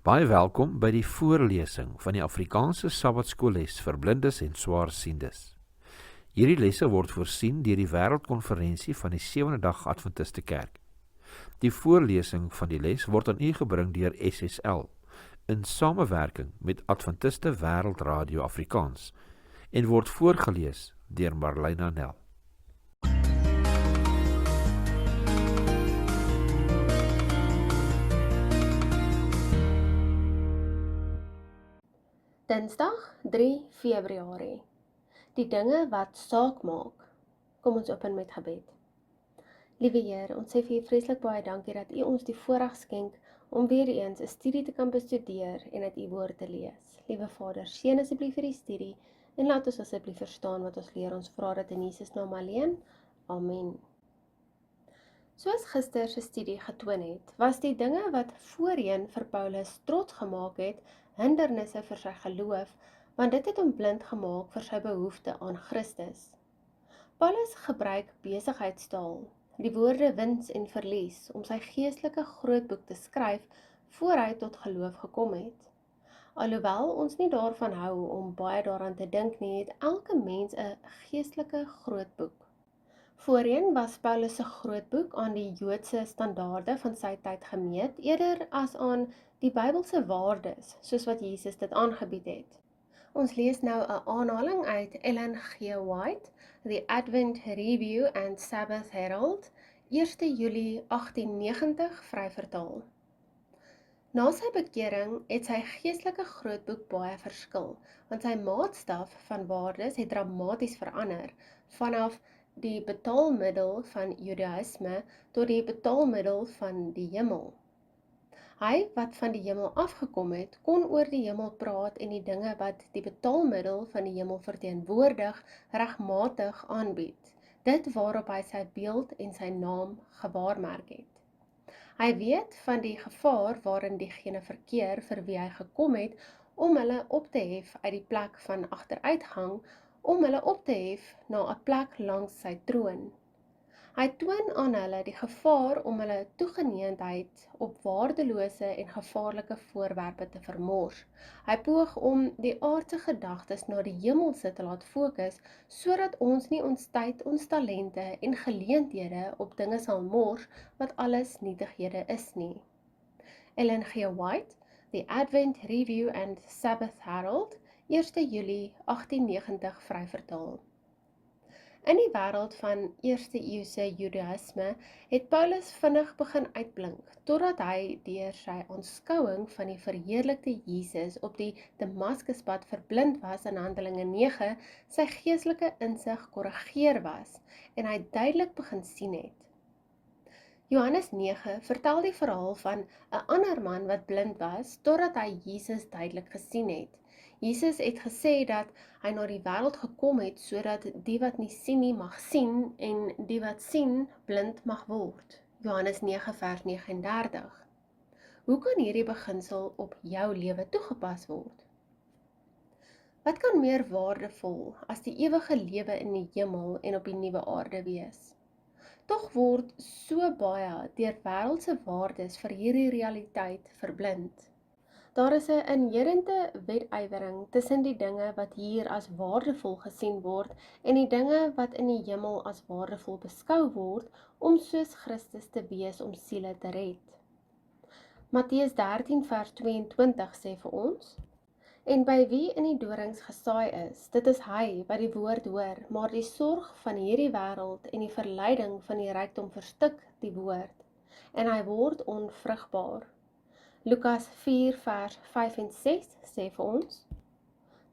Baie welkom by die voorlesing van die Afrikaanse Sabbatskoolles vir blindes en swaarsiendes. Hierdie lesse word voorsien deur die Wêreldkonferensie van die Sewende Dag Adventiste Kerk. Die voorlesing van die les word aan u gebring deur SSL in samewerking met Adventiste Wêreldradio Afrikaans en word voorgeles deur Marlena Nel. Dinsdag 3 Februarie. Die dinge wat saak maak. Kom ons open met gebed. Liewe Heer, ons sê vir U vreeslik baie dankie dat U ons die voorreg skenk om weer eens 'n studie te kan bestudeer en uit U woord te lees. Liewe Vader, seën asseblief vir die studie en laat ons asseblief verstaan wat ons leer. Ons vra dit in Jesus naam alleen. Amen. Soos gister se studie getoon het, was die dinge wat voorheen vir Paulus trots gemaak het, hindernisse vir sy geloof, want dit het hom blind gemaak vir sy behoefte aan Christus. Paulus gebruik besigheidstaal, die woorde wins en verlies, om sy geestelike grootboek te skryf voor hy tot geloof gekom het. Alhoewel ons nie daarvan hou om baie daaraan te dink nie, het elke mens 'n geestelike grootboek. Voorheen was Paulus se grootboek aan die Joodse standaarde van sy tyd gemeet, eerder as aan die Bybelse waardes, soos wat Jesus dit aangebied het. Ons lees nou 'n aanhaling uit Ellen G. White, The Advent Review and Sabbath Herald, 1 Julie 1890, vryvertaal. Na sy bekering het sy geestelike grootboek baie verskil, want sy maatstaf van waardes het dramaties verander, vanaf die betaalmiddel van Judaïsme tot die betaalmiddel van die hemel. Hy wat van die hemel afgekom het, kon oor die hemel praat en die dinge wat die betaalmiddel van die hemel verteenwoordig, regmatig aanbied, dit waarop hy sy beeld en sy naam gewaarmerk het. Hy weet van die gevaar waarin diegene verkeer vir wie hy gekom het, om hulle op te hef uit die plek van agteruitgang, om hulle op te hef na 'n plek langs sy troon. Hy toon aan hulle die gevaar om hulle toegeneendheid op waardelose en gevaarlike voorwerpe te vermors. Hy poog om die aardse gedagtes na die hemelse te laat fokus, sodat ons nie ons tyd, ons talente en geleenthede op dinge sal mors wat alles nietighede is nie. Ellen G. White, The Advent Review and Sabbath Herald, 1 Julie 1890, vryvertaal. In die wêreld van eerste-eeuse Judaïsme het Paulus vinnig begin uitblink, totdat hy deur sy aanskouing van die verheerlikte Jesus op die Damaskuspad verblind was in Handelinge 9, sy geestelike insig korrigeer was en hy duidelik begin sien het. Johannes 9 vertel die verhaal van 'n ander man wat blind was, totdat hy Jesus duidelik gesien het. Jesus het gesê dat hy na die wêreld gekom het, sodat die wat nie sien nie mag sien, en die wat sien blind mag word. Johannes 9 vers 39. Hoe kan hierdie beginsel op jou lewe toegepas word? Wat kan meer waardevol as die ewige lewe in die hemel en op die nuwe aarde wees? Tog word so baie deur wêreldse waardes vir hierdie realiteit verblind. Daar is 'n inherente wedywering tussen die dinge wat hier as waardevol gesien word en die dinge wat in die hemel as waardevol beskou word om soos Christus te wees om siele te red. Matteus 13 vers 22 sê vir ons: En by wie in die dorings gesaai is, dit is hy wat die woord hoor, maar die sorg van hierdie wêreld en die verleiding van die rykdom verstik die woord, en hy word onvrugbaar. Lukas 4 vers 5 en 6 sê vir ons: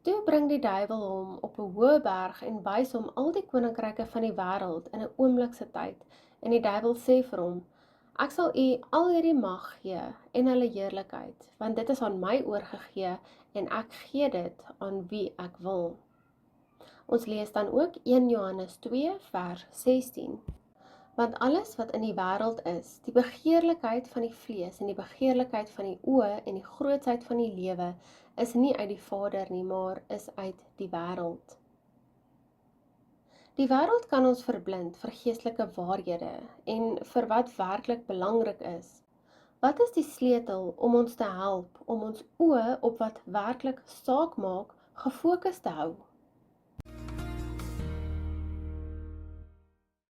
Toe bring die duiwel hom op 'n hoë berg en wys hom al die koninkryke van die wêreld in 'n oomblik se tyd, en die duiwel sê vir hom: Ek sal u al hierdie mag gee en hulle heerlikheid, want dit is aan my oorgegee en ek gee dit aan wie ek wil. Ons lees dan ook 1 Johannes 2 vers 16. Want alles wat in die wêreld is, die begeerlikheid van die vlees en die begeerlikheid van die oë en die grootsheid van die lewe, is nie uit die Vader nie, maar is uit die wêreld. Die wêreld kan ons verblind vir geestelike waarhede en vir wat werklik belangrik is. Wat is die sleutel om ons te help om ons oë op wat werklik saak maak gefokus te hou?